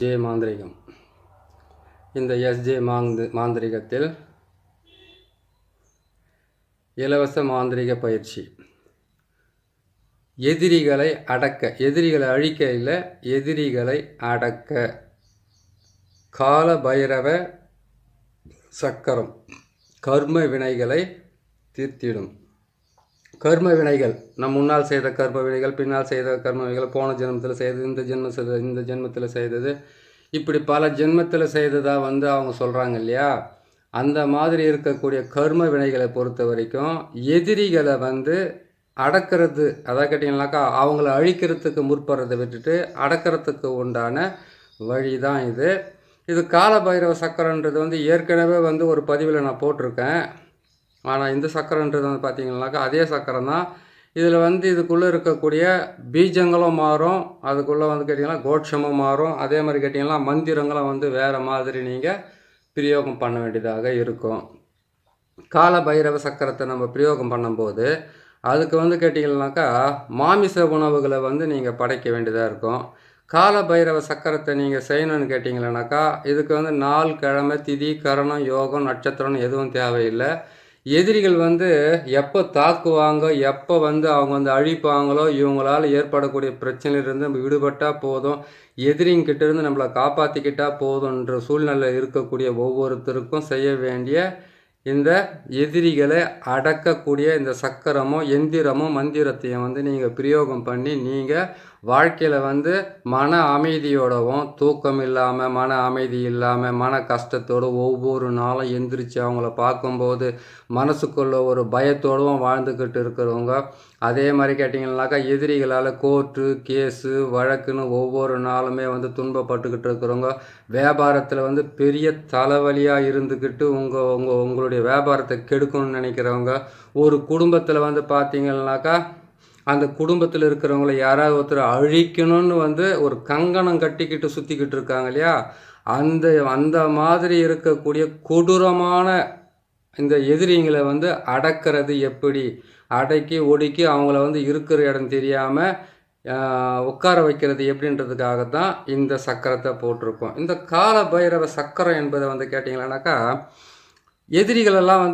J மாந்திரிகம். இந்த SJ மாந்திரிகத்தில் இலவச மாந்திரிக பயிற்சி. எதிரிகளை அடக்க, எதிரிகளை அழிக்க இல்லை, எதிரிகளை அடக்க. கால பைரவ சக்கரம் கர்ம வினைகளை தீர்த்திடும். கர்ம வினைகள், நம் முன்னால் செய்த கர்ம வினைகள், பின்னால் செய்த கர்ம வினைகள், போன ஜென்மத்தில் செய்தது, இந்த ஜென்மத்தில் செய்தது, இப்படி பல ஜென்மத்தில் செய்ததாக அவங்க சொல்கிறாங்க இல்லையா. அந்த மாதிரி இருக்கக்கூடிய கர்ம வினைகளை பொறுத்த வரைக்கும் எதிரிகளை அடக்கிறது, அதை கேட்டிங்கனாக்கா அவங்கள அழிக்கிறதுக்கு முற்படுறதை விட்டுட்டு அடக்கிறதுக்கு உண்டான வழி தான் இது. இது கால பைரவ சக்கரன்றது ஏற்கனவே ஒரு பதிவில் நான் போட்டிருக்கேன். ஆனால் இந்த சக்கரன்றது பார்த்திங்கனாக்கா அதே சக்கரம் தான். இதில் இதுக்குள்ளே இருக்கக்கூடிய பீஜங்களும் மாறும், அதுக்குள்ளே கேட்டிங்கன்னா கோட்சமும் மாறும். அதே மாதிரி கேட்டிங்கன்னா மந்திரங்களும் வேறு மாதிரி நீங்கள் பிரயோகம் பண்ண வேண்டியதாக இருக்கும். கால பைரவ சக்கரத்தை நம்ம பிரயோகம் பண்ணும்போது அதுக்கு கேட்டிங்கன்னாக்கா மாமிச உணவுகளை நீங்கள் படைக்க வேண்டியதாக இருக்கும். கால பைரவ சக்கரத்தை நீங்கள் செய்யணும்னு கேட்டிங்கன்னாக்கா இதுக்கு நாள், கிழமை, திதி, கரணம், யோகம், நட்சத்திரம்னு எதுவும் தேவையில்லை. எதிரிகள் எப்போ தாக்குவாங்க, எப்போ அவங்க அழிப்பாங்களோ, இவங்களால் ஏற்படக்கூடிய பிரச்சனையிலிருந்து நம்ம விடுபட்டால் போதும், எதிரிங்கிட்டேருந்து நம்மளை காப்பாற்றிக்கிட்டால் போதுன்ற சூழ்நிலை இருக்கக்கூடிய ஒவ்வொருத்தருக்கும் செய்ய வேண்டிய இந்த எதிரிகளை அடக்கக்கூடிய இந்த சக்கரமும் எந்திரமும் மந்திரத்தையும் நீங்கள் பிரயோகம் பண்ணி நீங்கள் வாழ்க்கையில் மன அமைதியோடவும், தூக்கம் இல்லாமல், மன அமைதி இல்லாமல், மன கஷ்டத்தோடு ஒவ்வொரு நாளும் எந்திரிச்சு அவங்கள பார்க்கும்போது மனசுக்குள்ள ஒரு பயத்தோடவும் வாழ்ந்துக்கிட்டு இருக்கிறவங்க. அதே மாதிரி கேட்டிங்கன்னாக்கா எதிரிகளால் கோர்ட்டு, கேஸு, வழக்குன்னு ஒவ்வொரு நாளுமே துன்பப்பட்டுக்கிட்டு இருக்கிறவங்க, வியாபாரத்தில் பெரிய தலைவலியாக இருந்துக்கிட்டு உங்களுடைய வியாபாரத்தை கெடுக்கணும்னு நினைக்கிறவங்க, ஒரு குடும்பத்தில் பார்த்தீங்கன்னாக்கா அந்த குடும்பத்தில் இருக்கிறவங்கள யாராவது ஒருத்தர் அழிக்கணும்னு ஒரு கங்கணம் கட்டிக்கிட்டு சுற்றிக்கிட்டு இருக்காங்க இல்லையா. அந்த மாதிரி இருக்கக்கூடிய கொடூரமான இந்த எதிரிங்களை அடக்கிறது எப்படி, அடக்கி ஒடுக்கி அவங்கள இருக்கிற இடம் தெரியாமல் உட்கார வைக்கிறது எப்படின்றதுக்காகத்தான் இந்த சக்கரத்தை போட்டிருக்கோம். இந்த கால பைரவ சக்கரம் என்பதை கேட்டிங்களானாக்கா எதிரிகளெல்லாம்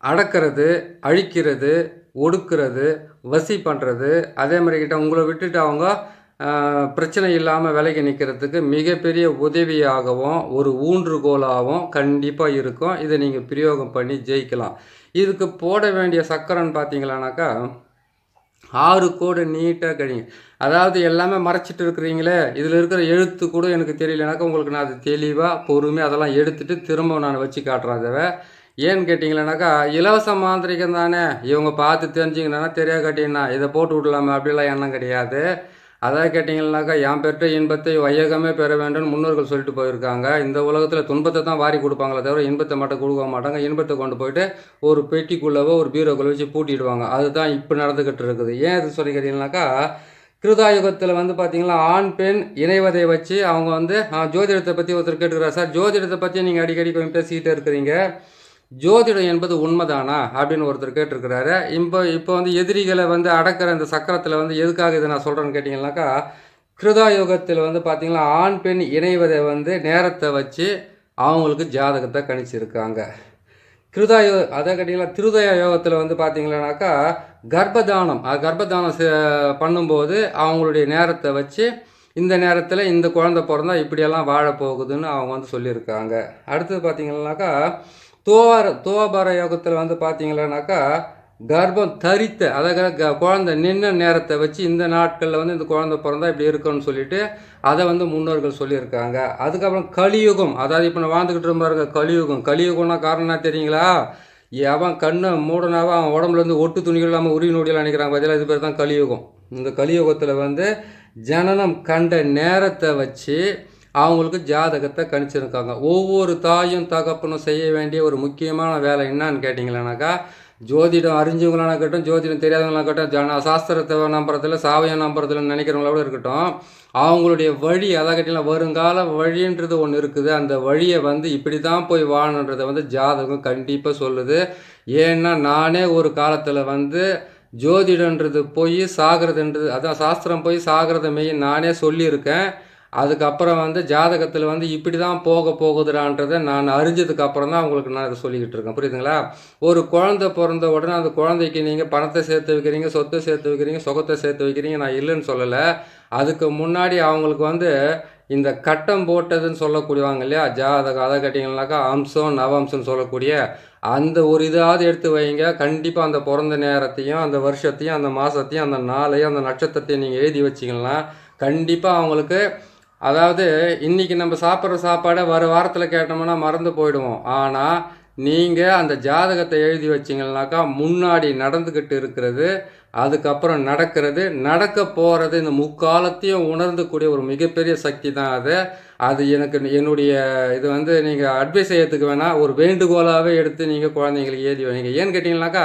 அடக்கிறது, அழிக்கிறது, ஒடுக்கிறது, வசி பண்ணுறது, அதே மாதிரி கிட்ட உங்களை விட்டுட்டு அவங்க பிரச்சனை இல்லாமல் விலகி நிற்கிறதுக்கு மிகப்பெரிய உதவியாகவும் ஒரு ஊன்றுகோலாகவும் கண்டிப்பாக இருக்கும். இதை நீங்கள் பிரயோகம் பண்ணி ஜெயிக்கலாம். இதுக்கு போட வேண்டிய சக்கரன்னு பார்த்தீங்களானாக்கா 6 கோடு நீட்டாக கழிங்க. அதாவது எல்லாமே மறைச்சிட்டு இருக்கிறீங்களே, இதில் இருக்கிற எழுத்து கூட எனக்கு தெரியலனாக்கா உங்களுக்கு நான் அது தெளிவாக பொறுமையாக அதெல்லாம் எடுத்துகிட்டு திரும்ப நான் வச்சு காட்டுறேன். அதை ஏன்னு கேட்டிங்களேனாக்கா இலவச மாந்திரிகம் தானே, இவங்க பார்த்து தெரிஞ்சிங்கன்னா தெரியாது கேட்டிங்கன்னா இதை போட்டு விடலாமே அப்படிலாம் எண்ணம் கிடையாது. அதாவது கேட்டிங்கன்னாக்கா என் பெற்ற இன்பத்தை வையகமே பெற வேண்டும்னு முன்னோர்கள் சொல்லிட்டு போயிருக்காங்க. இந்த உலகத்தில் துன்பத்தை தான் வாரி கொடுப்பாங்களே தவிர இன்பத்தை மட்டும் கொடுக்க மாட்டாங்க. இன்பத்தை கொண்டு போயிட்டு ஒரு பெட்டிக்குள்ளவோ ஒரு பீரோக்குள்ளே வச்சு பூட்டிடுவாங்க. அதுதான் இப்போ நடந்துக்கிட்டு இருக்குது. ஏன் இது சொல்லி கேட்டிங்கன்னாக்கா கிருதாயுகத்தில் பார்த்தீங்கன்னா ஆண் பெண் இணைவதை வச்சு அவங்க ஜோதிடத்தை பற்றி ஒருத்தர் கேட்டுக்கிறார். சார் ஜோதிடத்தை பற்றி நீங்கள் அடிக்கடி கொஞ்சம் பேசிக்கிட்டே இருக்கிறீங்க, ஜோதிடம் என்பது உண்மைதானா அப்படின்னு ஒருத்தர் கேட்டிருக்கிறாரு. இப்போ எதிரிகளை அடக்கிற இந்த சக்கரத்தில் எதுக்காக இதை நான் சொல்கிறேன்னு கேட்டிங்கன்னாக்கா கிருதாயுகத்தில் பார்த்தீங்கன்னா ஆண் பெண் இணைவதை நேரத்தை வச்சு அவங்களுக்கு ஜாதகத்தை கணிச்சிருக்காங்க. அதை கேட்டிங்கன்னா திருதய யோகத்தில் பார்த்தீங்கன்னாக்கா கர்ப்பதானம் பண்ணும்போது அவங்களுடைய நேரத்தை வச்சு இந்த நேரத்தில் இந்த குழந்தை பிறந்தா இப்படியெல்லாம் வாழப்போகுதுன்னு அவங்க சொல்லியிருக்காங்க. அடுத்தது பார்த்தீங்கன்னாக்கா துவாபர யோகத்தில் பார்த்தீங்கன்னாக்கா கர்ப்பம் தரித்த, அதாவது குழந்தை நின்ன நேரத்தை வச்சு இந்த நாட்களில் இந்த குழந்தை பிறந்தா இப்படி இருக்குன்னு சொல்லிட்டு அதை முன்னோர்கள் சொல்லியிருக்காங்க. அதுக்கப்புறம் கலியுகம், அதாவது இப்போ நான் வாழ்ந்துக்கிட்டு இருப்பாருங்க கலியுகம்னா காரணம்னா தெரியுங்களா, அவன் கண்ணை மூடனாவா அவன் உடம்புலேருந்து ஒட்டு துணிகள் இல்லாமல் உருவி நொடியெல்லாம் நினைக்கிறாங்க பார்த்தீங்களா, இது பேர் தான் கலியுகம். இந்த கலியுகத்தில் ஜனனம் கண்ட நேரத்தை வச்சு அவங்களுக்கு ஜாதகத்தை கணிச்சிருக்காங்க. ஒவ்வொரு தாயும் தகப்பனும் செய்ய வேண்டிய ஒரு முக்கியமான வேலை என்னன்னு கேட்டிங்களேனாக்கா ஜோதிடம் அறிஞ்சவங்களான இருக்கட்டும், ஜோதிடம் தெரியாதவங்களாக இருக்கட்டும், சாஸ்திரத்தை நம்புறதில்ல, சாவியம் நம்புறதில்ல நினைக்கிறவங்களோட இருக்கட்டும், அவங்களுடைய வழி, அதை கேட்டிங்கன்னா வருங்கால வழின்றது ஒன்று இருக்குது. அந்த வழியை இப்படி தான் போய் வாழணுன்றதை ஜாதகம் கண்டிப்பாக சொல்லுது. ஏன்னா நானே ஒரு காலத்தில் ஜோதிடன்றது போய் சாகிறதுன்றது, அதான் சாஸ்திரம் போய் சாகிறத மெய் நானே சொல்லியிருக்கேன். அதுக்கப்புறம் வந்து ஜாதகத்தில் வந்து இப்படி தான் போக போகுதுடான்றதை நான் அறிஞ்சதுக்கப்புறம் தான் உங்களுக்கு நான் இதை சொல்லிக்கிட்டு இருக்கேன். புரியுதுங்களா? ஒரு குழந்தை பிறந்த உடனே அந்த குழந்தைக்கு நீங்கள் பணத்தை சேர்த்து வைக்கிறீங்க, சொத்தை சேர்த்து வைக்கிறீங்க, சுகத்தை சேர்த்து வைக்கிறீங்க, நான் இல்லைன்னு சொல்லலை. அதுக்கு முன்னாடி அவங்களுக்கு வந்து இந்த கட்டம் போட்டதுன்னு சொல்லக்கூடியவாங்க இல்லையா, ஜாதகம் அதை கேட்டிங்கனாக்கா அம்சம் நவம்சம்னு சொல்லக்கூடிய அந்த ஒரு இதாவது எடுத்து வைங்க. கண்டிப்பாக அந்த பிறந்த நேரத்தையும் அந்த வருஷத்தையும் அந்த மாதத்தையும் அந்த நாளையும் அந்த நட்சத்திரத்தையும் நீங்கள் எழுதி வச்சிங்கன்னா கண்டிப்பாக அவங்களுக்கு, அதாவது இன்றைக்கி நம்ம சாப்பிட்ற சாப்பாடை வர வாரத்தில் கேட்டோம்னா மறந்து போயிடுவோம். ஆனால் நீங்கள் அந்த ஜாதகத்தை எழுதி வச்சிங்கனாக்கா முன்னாடி நடந்துக்கிட்டு இருக்கிறது, அதுக்கப்புறம் நடக்கிறது, நடக்க போகிறது, இந்த முக்காலத்தையும் உணர்ந்துக்கூடிய ஒரு மிகப்பெரிய சக்தி தான் அது. அது என்னுடைய இது வந்து நீங்கள் அட்வைஸ் செய்யறதுக்கு வேணால் ஒரு வேண்டுகோளாகவே எடுத்து நீங்கள் குழந்தைங்களுக்கு ஏதி வைங்க. ஏன்னு கேட்டிங்கனாக்கா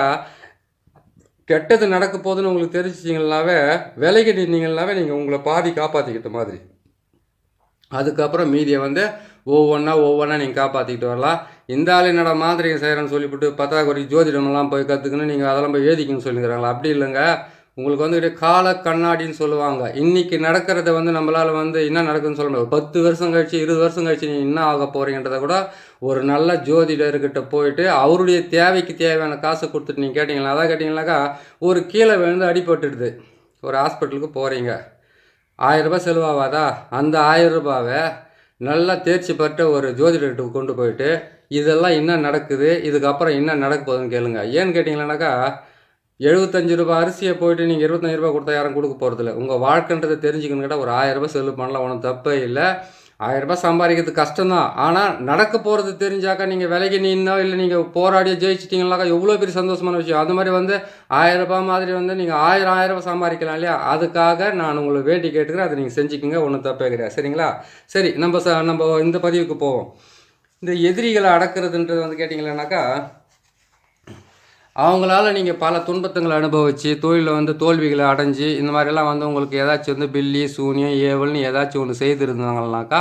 கெட்டது நடக்க போகுதுன்னு உங்களுக்கு தெரிஞ்சிச்சிங்கனாவே விலகி நின்னீங்கனாவே நீங்கள் உங்களை பாதி காப்பாற்றிக்கிட்ட மாதிரி. அதுக்கப்புறம் மீதியை வந்து ஒவ்வொன்றா நீங்கள் காப்பாற்றிக்கிட்டு வரலாம். இந்த ஆள் என்னோட மாந்திரிகம் செய்கிறேன்னு சொல்லிவிட்டு பத்தாக்குறை ஜோதிடமெல்லாம் போய் கற்றுக்கணும், நீங்கள் அதெல்லாம் போய் எழுதிக்கணும்னு சொல்லிக்கிறாங்களா? அப்படி இல்லைங்க. உங்களுக்கு வந்து கால கண்ணாடின்னு சொல்லுவாங்க. இன்றைக்கி நடக்கிறத வந்து நம்மளால் வந்து என்ன நடக்குதுன்னு சொல்ல முடியாது. 10 வருஷம் கழிச்சு 20 வருஷம் கழிச்சு நீங்கள் என்ன ஆக போகிறீங்கன்றதை கூட ஒரு நல்ல ஜோதிடர்கிட்ட போயிட்டு அவருடைய தேவைக்கு தேவையான காசை கொடுத்துட்டு நீங்கள் கேட்டிங்களா, அதான் கேட்டிங்கனாக்கா ஒரு கீழே விழுந்து அடிபட்டுடுது, ஒரு ஹாஸ்பிட்டலுக்கு போகிறீங்க, 1000 ரூபாய் செலவாகாதா? அந்த 1000 ரூபாவை நல்லா தேர்ச்சி பெற்ற ஒரு ஜோதிடர்கிட்ட கொண்டு போயிட்டு இதெல்லாம் என்ன நடக்குது, இதுக்கப்புறம் என்ன நடக்க போகுதுன்னு கேளுங்க. ஏன்னு கேட்டிங்களானாக்கா 75 ரூபாய் அரிசியை போயிட்டு நீங்கள் 25 ரூபாய் கொடுத்தா யாரும் கொடுக்க போகிறதில்ல. உங்கள் வாழ்க்கைன்றதை தெரிஞ்சுக்கணும் கேட்டால் ஒரு 1000 ரூபாய் செலவு பண்ணலாம், ஒன்றும் தப்பே இல்லை. 1000 ரூபாய் சம்பாதிக்கிறது கஷ்டம்தான். ஆனால் நடக்க போகிறது தெரிஞ்சாக்கா நீங்கள் விலைக்கு நின்னோ இல்லை நீங்கள் போராடியோ ஜெயிச்சிட்டிங்கனாக்கா எவ்வளோ பெரிய சந்தோஷமான விஷயம். அது மாதிரி வந்து 1000 ரூபாய் மாதிரி வந்து நீங்கள் 1000 ரூபாய் சம்பாதிக்கலாம் இல்லையா? அதுக்காக நான் உங்களை வேண்டி கேட்டுக்கிறேன், அதை நீங்கள் செஞ்சுக்கோங்க, ஒன்றும் தப்பே கிடையாது. சரிங்களா? சரி, நம்ம இந்த பதிவுக்கு போவோம். இந்த எதிரிகளை அடக்கிறதுன்றது வந்து கேட்டிங்களானாக்கா அவங்களால நீங்கள் பல துன்பத்துங்களை அனுபவித்து தொழிலில் வந்து தோல்விகளை அடைஞ்சி இந்த மாதிரிலாம் வந்து உங்களுக்கு ஏதாச்சும் வந்து பில்லி சூனியம் ஏவல்னு ஏதாச்சும் ஒன்று செய்திருந்தாங்கனாக்கா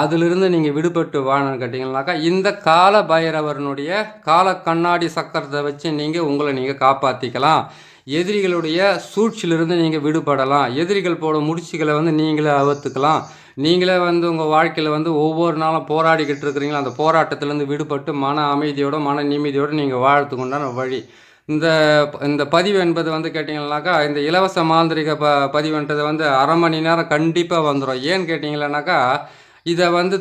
அதிலிருந்து நீங்கள் விடுபட்டு வாழணும்னு கேட்டிங்கனாக்கா இந்த கால பைரவரனுடைய கால கண்ணாடி சக்கரத்தை வச்சு நீங்கள் உங்களை நீங்கள் காப்பாற்றிக்கலாம். எதிரிகளுடைய சூழ்ச்சியிலிருந்து நீங்கள் விடுபடலாம். எதிரிகள் போட முடிச்சுகளை வந்து நீங்களே அவுத்துக்கலாம். நீங்களே வந்து உங்கள் வாழ்க்கையில் வந்து ஒவ்வொரு நாளும் போராடிக்கிட்டு இருக்கிறீங்களா, அந்த போராட்டத்திலேருந்து விடுபட்டு மன அமைதியோட மன நிம்மதியோடு நீங்கள் வாழறதுக்கு உண்டான வழி. இந்த பதிவு என்பது வந்து கேட்டிங்கனாக்கா இந்த இலவச மாந்திரிக பதிவுன்றது வந்து அரை மணி நேரம் கண்டிப்பாக வந்துடும். ஏன்னு கேட்டிங்களானாக்கா இதை வந்து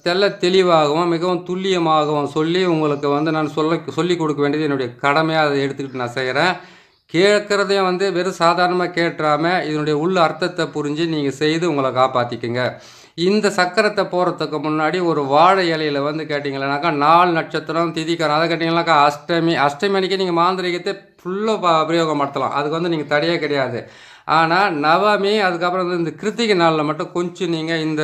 தெல்ல தெளிவாகவும் மிகவும் துல்லியமாகவும் சொல்லி உங்களுக்கு வந்து நான் சொல்லி கொடுக்க வேண்டியது என்னுடைய கடமையாக அதை எடுத்துக்கிட்டு நான் செய்கிறேன். கேட்குறதையும் வந்து வெறும் சாதாரணமாக கேட்டுறாமல் இதனுடைய உள்ள அர்த்தத்தை புரிஞ்சு நீங்கள் செய்து உங்களை காப்பாற்றிக்குங்க. இந்த சக்கரத்தை போகிறதுக்கு முன்னாடி ஒரு வாழை இலையில் வந்து கேட்டிங்களானாக்கா 4 நட்சத்திரம் திதிக்காரம் அதை கேட்டிங்கனாக்கா அஷ்டமி அன்றைக்கி நீங்கள் மாந்திரிகத்தை ஃபுல்லாக பிரயோகப்படுத்தலாம். அதுக்கு வந்து நீங்கள் தடையே கிடையாது. ஆனால் நவமி அதுக்கப்புறம் வந்து இந்த கிருத்திகை நாளில் மட்டும் கொஞ்சம் நீங்கள் இந்த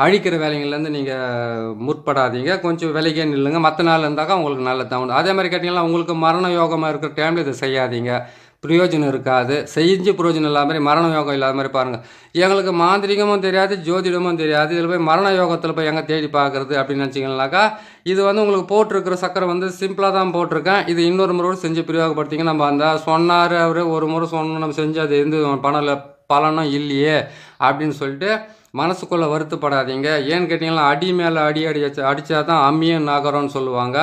அழிக்கிற வேலைங்கள்லேருந்து நீங்கள் முற்படாதீங்க, கொஞ்சம் விலைக்கே நில்லுங்க. மற்ற நாள் இருந்தாக்கா உங்களுக்கு நல்ல தகுந்த. அதே மாதிரி கேட்டிங்கன்னா உங்களுக்கு மரண யோகமாக இருக்கிற டைமில் இதை செய்யாதீங்க, பிரயோஜனம் இருக்காது. செஞ்சு பிரயோஜனம் இல்லாத மாதிரி மரண யோகம் இல்லாத மாதிரி பாருங்கள். எங்களுக்கு மாந்திரிகமும் தெரியாது ஜோதிடமும் தெரியாது, இதில் போய் மரண யோகத்தில் போய் எங்கே தேடி பார்க்குறது அப்படின்னு நினச்சிங்கனாக்கா இது வந்து உங்களுக்கு போட்டிருக்கிற சக்கரம் வந்து சிம்பிளாக தான் போட்டிருக்கேன். இது இன்னொரு முறை செஞ்சு பிரயோகப்படுத்திங்க. நம்ம அந்த சொன்னார் அவர் ஒரு முறை சொன்னோம், நம்ம செஞ்சு அது எந்த பலனும் இல்லையே அப்படின்னு சொல்லிட்டு மனசுக்குள்ளே வருத்தப்படாதீங்க. ஏன்னு கேட்டிங்கன்னா அடி மேலே அடித்தா தான் அம்மியும் நகரம்னு சொல்லுவாங்க.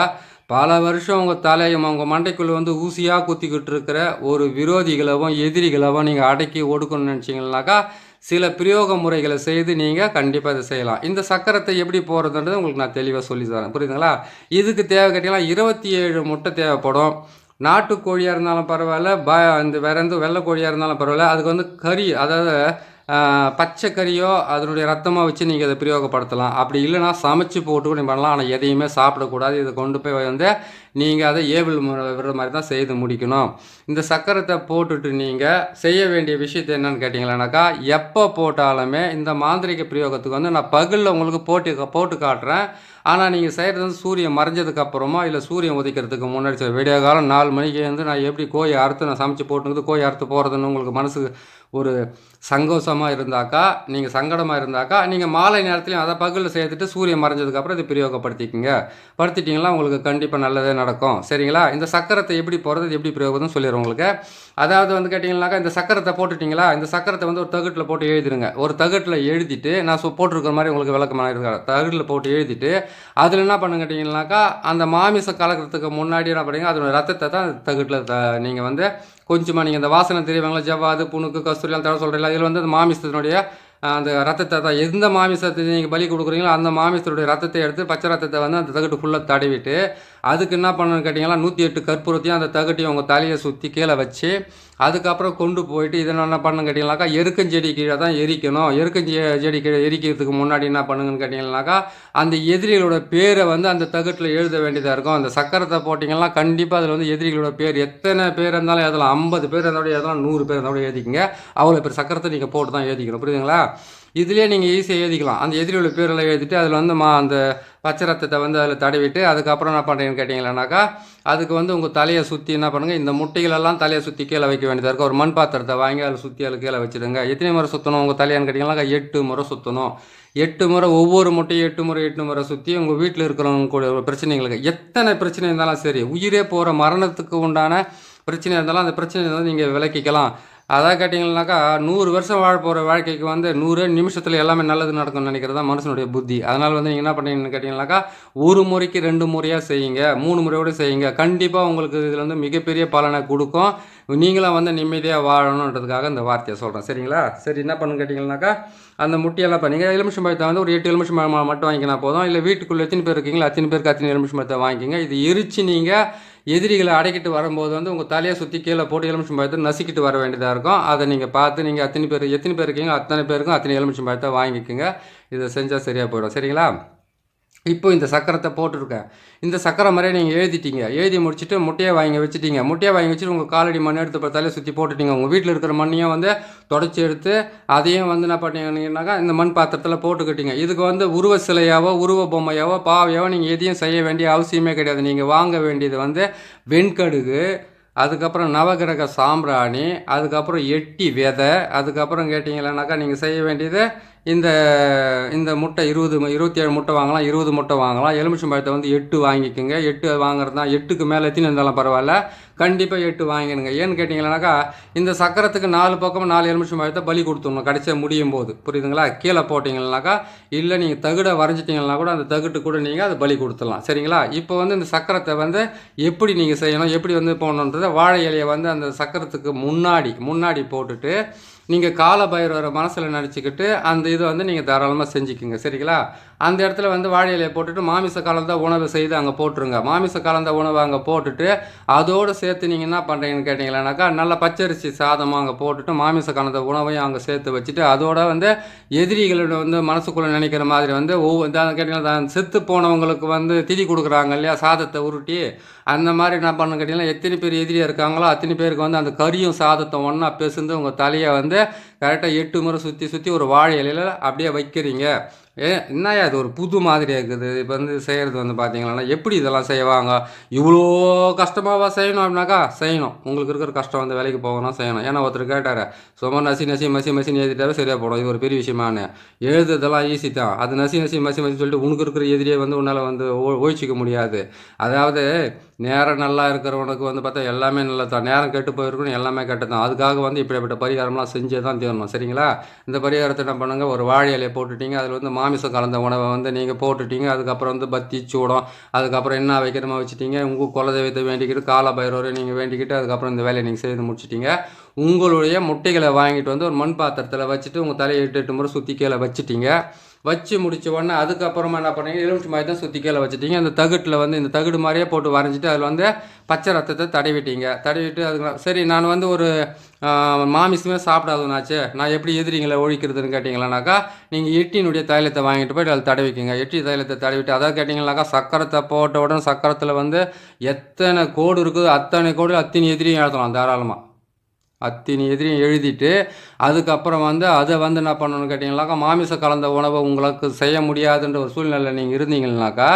பல வருஷம் உங்கள் தலையும் உங்கள் மண்டைக்குள்ளே வந்து ஊசியாக குத்திக்கிட்டு இருக்கிற ஒரு விரோதிகளவும் எதிரிகளவும் நீங்கள் அடக்கி ஒடுக்கணும்னு நினச்சிங்கனாக்கா சில பிரயோக முறைகளை செய்து நீங்கள் கண்டிப்பாக இதை செய்யலாம். இந்த சக்கரத்தை எப்படி போகிறதுன்றது உங்களுக்கு நான் தெளிவாக சொல்லி தரேன், புரியுதுங்களா? இதுக்கு தேவை கேட்டிங்கன்னா 27 முட்டை தேவைப்படும். நாட்டுக்கோழியாக இருந்தாலும் பரவாயில்ல, இந்த வேறு எந்த வெள்ளை கோழியாக இருந்தாலும் பரவாயில்ல. அதுக்கு வந்து கறி, அதாவது பச்சை கறியோ அதனுடைய ரத்தமாக வச்சு நீங்கள் அதை பிரயோகப்படுத்தலாம். அப்படி இல்லைனா சமைச்சு போட்டு கூட பண்ணலாம். ஆனால் எதையுமே சாப்பிடக்கூடாது. இதை கொண்டு போய் வந்து நீங்கள் அதை ஏவல் விடுற மாதிரி தான் செய்து முடிக்கணும். இந்த சக்கரத்தை போட்டுட்டு நீங்கள் செய்ய வேண்டிய விஷயத்தை என்னென்னு கேட்டிங்களானாக்கா எப்போ போட்டாலுமே இந்த மாந்திரிக பிரயோகத்துக்கு வந்து நான் பகலில் உங்களுக்கு போட்டு காட்டுறேன். ஆனால் நீங்கள் செய்கிறது வந்து சூரியன் மறைஞ்சதுக்கப்புறமா இல்லை சூரியன் உதிக்கிறதுக்கு முன்னாடி விடிய காலம் 4 மணிக்கு வந்து நான் எப்படி கோழி அறுத்து நான் சமைச்சு போட்டுங்கிறது கோழி அறுத்து போகிறதுன்னு உங்களுக்கு மனசுக்கு ஒரு சந்தோஷமாக இருந்தாக்கா, நீங்கள் சங்கடமாக இருந்தாக்கா நீங்கள் மாலை நேரத்துலையும் அதை பகலில் சேர்த்துட்டு சூரியன் மறைஞ்சதுக்கப்புறம் இது பிரயோகப்படுத்திக்கிங்க. படுத்திட்டிங்கன்னா உங்களுக்கு கண்டிப்பாக நல்லதே நடக்கும். நடக்கும். சரிங்களா? இந்த சக்கரத்தை எப்படி போடுறது, எப்படி பிரயோகம்னு சொல்லிடுறேன் உங்களுக்கு. அதாவது வந்து கேட்டிங்கன்னாக்கா, இந்த சக்கரத்தை போட்டுட்டிங்களா, இந்த சக்கரத்தை வந்து ஒரு தகட்டில் போட்டு எழுதிடுங்க. ஒரு தகட்டில் எழுதிட்டு, நான் போட்டிருக்கிற மாதிரி உங்களுக்கு விளக்கமாக இருக்கிறேன். தகட்டில் போட்டு எழுதிட்டு, அதில் என்ன பண்ணுங்க கேட்டிங்கன்னாக்கா, அந்த மாமிசம் கலக்கிறதுக்கு முன்னாடி என்ன பண்ணுறீங்க, அதோட ரத்தத்தை தான் தகட்டில் நீங்கள் வந்து கொஞ்சமாக நீங்கள் இந்த வாசனை தெரியுவாங்களா, ஜவ்வாது, புணுக்கு, கஸ்தூரியெல்லாம் தடவை சொல்கிறீங்களா, இதில் வந்து அந்த மாமிசத்தினுடைய அந்த ரத்தத்தை தான் எந்த மாமிசத்தை நீங்கள் பலி கொடுக்குறீங்களோ அந்த மாமிசத்துடைய ரத்தத்தை எடுத்து பச்சை ரத்தத்தை வந்து அந்த தகட்டு ஃபுல்லாக தடவிட்டு, அதுக்கு என்ன பண்ணணும்னு கேட்டிங்கன்னா 108 கற்பூரத்தையும் அந்த தகட்டையும் உங்கள் தலையை சுற்றி கீழே வச்சு, அதுக்கப்புறம் கொண்டு போயிட்டு இதை என்ன பண்ணணும்னு கேட்டிங்கனாக்கா, எருக்கஞ்செடி கீழே தான் எரிக்கணும். எருக்கஞ்செடி கீழே எரிக்கிறதுக்கு முன்னாடி என்ன பண்ணுங்கன்னு கேட்டிங்கனாக்கா, அந்த எதிரிகளோட பேரை வந்து அந்த தகட்டில் எழுத வேண்டியதாக இருக்கும். அந்த சக்கரத்தை போட்டிங்கன்னா கண்டிப்பாக அதில் வந்து எதிரிகளோட பேர் எத்தனை பேர் இருந்தாலும் எதெல்லாம் 50 பேர் இருந்தாலும் எதெல்லாம் 100 பேர் இருந்தாலும் எழுதிக்கிங்க. அவ்வளோ பேர் சக்கரத்தை நீங்கள் போட்டு தான் எழுதிக்கணும். புரியுதுங்களா? இதுலேயே நீங்கள் ஈஸியாக எழுதிக்கலாம். அந்த எதிரியோட பேரெல்லாம் எழுதிட்டு அதில் வந்து அந்த பச்சை ரத்தத்தை வந்து அதில் தடவிட்டு, அதுக்கப்புறம் என்ன பண்ணுறீங்கன்னு கேட்டிங்களானாக்கா, அதுக்கு வந்து உங்கள் தலையை சுற்றி என்ன பண்ணுங்கள், இந்த முட்டைகளெல்லாம் தலையை சுற்றி கீழே வைக்க வேண்டியதாக இருக்கும். ஒரு மண் பாத்திரத்தை வாங்கி அதில் சுற்றி அதில் கீழே வச்சுடுங்க. எத்தனை முறை சுற்றணும் உங்கள் தலையான்னு கேட்டிங்கனாக்கா, 8 முறை சுற்றணும். 8 முறை, ஒவ்வொரு முட்டையும் 8 முறை சுற்றி உங்கள் வீட்டில் இருக்கிறவங்க கூட ஒரு பிரச்சனைகளுக்கு எத்தனை பிரச்சனை இருந்தாலும் சரி, உயிரே போகிற மரணத்துக்கு உண்டான பிரச்சனை இருந்தாலும் அந்த பிரச்சனையை வந்து நீங்கள் விலக்கிக்கலாம். அதான் கேட்டிங்கன்னாக்கா, 100 வருஷம் வாழ போகிற வாழ்க்கைக்கு வந்து 100 நிமிஷத்தில் எல்லாமே நல்லது நடக்கும்னு நினைக்கிறது தான் மனுஷனுடைய புத்தி. அதனால் வந்து நீங்கள் என்ன பண்ணுறீங்கன்னு கேட்டிங்கனாக்கா, 1 முறைக்கு 2 முறையாக செய்யுங்க, 3 முறையோடு செய்யுங்க. கண்டிப்பாக உங்களுக்கு இதில் வந்து மிகப்பெரிய பலனை கொடுக்கும். நீங்களாம் வந்து நிம்மதியாக வாழணுன்றதுக்காக இந்த வார்த்தையை சொல்கிறேன். சரிங்களா? சரி, என்ன பண்ணுன்னு கேட்டிங்கன்னாக்கா, அந்த முட்டையெல்லாம் பண்ணீங்க. எலுமிச்சம் பழத்தை வந்து ஒரு 8 எலுமிச்சம் பழம் மட்டும் வாங்கிக்கினா போதும். இல்லை வீட்டுக்குள்ளே எத்தனை பேர் இருக்கீங்களோ அத்தனை பேருக்கு அத்தனை எலுமிச்சம் பழத்தை வாங்கிக்கிங்க. இது எரிச்சு நீங்கள் எதிரிகளை அடைக்கிட்டு வரும்போது வந்து உங்கள் தலையை சுற்றி கீழே போட்டு எலுமிச்சம் பழத்தை நசுக்கிட்டு வர வேண்டியதாக இருக்கும். அதை நீங்கள் பார்த்து நீங்கள் எத்தனை பேர் இருக்கீங்களோ அத்தனை பேருக்கும் அத்தனை எலுமிச்சம் பழத்தை வாங்கிக்கோங்க. இதை செஞ்சால் சரியாக போயிடும். சரிங்களா? இப்போ இந்த சக்கரத்தை போட்டுருக்கேன். இந்த சக்கரை மாதிரியே நீங்கள் எழுதிட்டீங்க. எழுதி முடிச்சுட்டு முட்டையை வாங்கி வச்சுட்டீங்க. முட்டையை வாங்கி வச்சுட்டு உங்கள் காலடி மண் எடுத்து பார்த்தாலே சுற்றி போட்டுட்டீங்க. உங்கள் வீட்டில் இருக்கிற மண்ணையும் வந்து தொடச்சி எடுத்து அதையும் வந்து என்ன பண்ணீங்கன்னாக்கா இந்த மண் பாத்திரத்தில் போட்டுக்கிட்டீங்க. இதுக்கு வந்து உருவ சிலையாவோ உருவ பொம்மையாவோ பாவையாவோ நீங்கள் எதையும் செய்ய வேண்டிய அவசியமே கிடையாது. நீங்கள் வாங்க வேண்டியது வந்து வெண்கடுகு, அதுக்கப்புறம் நவகிரக சாம்பிராணி, அதுக்கப்புறம் எட்டி விதை, அதுக்கப்புறம் கேட்டிங்கன்னாக்கா நீங்கள் செய்ய வேண்டியது இந்த முட்டை 27 முட்டை வாங்கலாம், 20 முட்டை வாங்கலாம். எலுமிச்சம் பழத்தை வந்து 8 வாங்கிக்கோங்க. 8 வாங்குறது தான், 8க்கு மேலே எத்தனை இருந்தாலும் பரவாயில்ல, கண்டிப்பாக 8 வாங்கிடுங்க. ஏன்னு கேட்டிங்கன்னாக்கா, இந்த சக்கரத்துக்கு 4 பக்கம் 4 எலுமிச்சம் பழத்தை பலி கொடுத்துடணும் கடைசியாக முடியும் போது. புரியுதுங்களா? கீழே போட்டிங்கன்னாக்கா, இல்லை நீங்கள் தகுடை வரைஞ்சிட்டிங்கன்னா கூட அந்த தகுட்டு கூட நீங்கள் அதை பலி கொடுத்துடலாம். சரிங்களா? இப்போ வந்து இந்த சக்கரத்தை வந்து எப்படி நீங்கள் செய்யணும், எப்படி வந்து போகணுன்றதை வாழை இலையை வந்து அந்த சக்கரத்துக்கு முன்னாடி போட்டுட்டு நீங்கள் கால பைரவரை மனசில் நினச்சிக்கிட்டு அந்த இதை வந்து நீங்கள் தாராளமாக செஞ்சுக்குங்க. சரிங்களா? அந்த இடத்துல வந்து வாழை இலையை போட்டுட்டு மாமிச கலந்த உணவு செய்து அங்கே போட்டுருங்க. மாமிச கலந்த உணவை அங்கே போட்டுட்டு அதோடு சேர்த்து நீங்கள் என்ன பண்ணுறீங்கன்னு கேட்டிங்களானாக்கா, நல்ல பச்சரிசி சாதமாக அங்கே போட்டுட்டு மாமிச கலந்த உணவையும் அங்கே சேர்த்து வச்சுட்டு அதோட வந்து எதிரிகளோட வந்து மனசுக்குள்ளே நினைக்கிற மாதிரி வந்து கேட்டிங்கன்னா செத்து போனவங்களுக்கு வந்து திதி கொடுக்குறாங்க இல்லையா, சாதத்தை உருட்டி, அந்த மாதிரி என்ன பண்ணு கேட்டிங்கன்னா, எத்தனை பேர் எதிரியாக இருக்காங்களோ அத்தனை பேருக்கு வந்து அந்த கறியும் சாதத்தை ஒன்றா பேசுந்து உங்கள் தலையை வந்து கரெக்டாக 8 முறை சுற்றி ஒரு வாழை இலையில் அப்படியே வைக்கிறீங்க. என்னையா இது ஒரு புது மாதிரியாக இருக்குது. இப்போ வந்து செய்கிறது வந்து பார்த்தீங்கன்னா, எப்படி இதெல்லாம் செய்வாங்க, இவ்வளோ கஷ்டமாகவா செய்யணும் அப்படின்னாக்கா, செய்யணும். உங்களுக்கு இருக்கிற கஷ்டம் வந்து வேலைக்கு போகணும், செய்யணும். ஏன்னா ஒருத்தர் கேட்டார், சும்மா மசின்னு எழுதிட்டாவே சரியாக போடும், இது ஒரு பெரிய விஷயமானு. எழுதுறதெல்லாம் ஈஸி தான், அது மசி சொல்லிட்டு உனக்கு இருக்கிற எதிரியை வந்து உன்னால் வந்து ஒழிச்சிக்க முடியாது. அதாவது நேரம் நல்லா இருக்கிறவனுக்கு வந்து பார்த்தா எல்லாமே நல்லா தான், நேரம் கெட்டு போயிருக்கணும் எல்லாமே கெட்டு தான். அதுக்காக வந்து இப்படிப்பட்ட பரிகாரம்லாம் செஞ்சே தான் தீரணும். சரிங்களா? இந்த பரிகாரத்தை என்ன பண்ணுங்கள், ஒரு வாழை இலையை போட்டுட்டீங்க, அதில் வந்து மாமிசம் கலந்த உணவை வந்து நீங்கள் போட்டுட்டீங்க. அதுக்கப்புறம் வந்து பத்தி சூடம், அதுக்கப்புறம் என்ன வைக்கிறமா வச்சுட்டீங்க. உங்கள் குலதெய்வத்தை வேண்டிக்கிட்டு கால பைரவரை நீங்கள் வேண்டிக்கிட்டு அதுக்கப்புறம் இந்த வேலையை நீங்கள் செய்து முடிச்சிட்டிங்க. உங்களுடைய முட்டைகளை வாங்கிட்டு வந்து ஒரு மண் பாத்திரத்தில் வச்சுட்டு உங்கள் தலையை 8 முறை சுற்றி கீழே வச்சுட்டீங்க. வச்சு முடித்த உடனே அதுக்கப்புறமா என்ன பண்ணீங்க, எலுமிச்சை மாதிரி தான் சுற்றி கீழே வச்சுட்டீங்க. அந்த தகுட்டில் வந்து இந்த தகுடு மாதிரியே போட்டு வரைஞ்சிட்டு அதில் வந்து பச்சை ரத்தத்தை தடவிட்டு அதுக்கு சரி நான் வந்து ஒரு மாமிசமே சாப்பிடாதுனாச்சு, நான் எப்படி எதிரிங்களை ஒழிக்கிறதுன்னு கேட்டிங்களானாக்கா, நீங்கள் எட்டினுடைய தைலத்தை வாங்கிட்டு போய்ட்டு அதில் தடவிக்குங்க. எட்டி தைலத்தை தடவிட்டு அதாவது கேட்டிங்கனாக்கா, சக்கரத்தை போட்ட உடனே சக்கரத்தில் வந்து எத்தனை கோடு இருக்குதோ அத்தனை கோடு அத்தனை எதிரியும் எழுதலாம் தாராளமாக. அத்தனை எதிரியும் எழுதிட்டு அதுக்கப்புறம் வந்து அதை வந்து என்ன பண்ணணும்னு கேட்டிங்கனாக்கா, மாமிசம் கலந்த உணவை உங்களுக்கு செய்ய முடியாதுன்ற ஒரு சூழ்நிலை நீங்கள் இருந்தீங்கன்னாக்கா,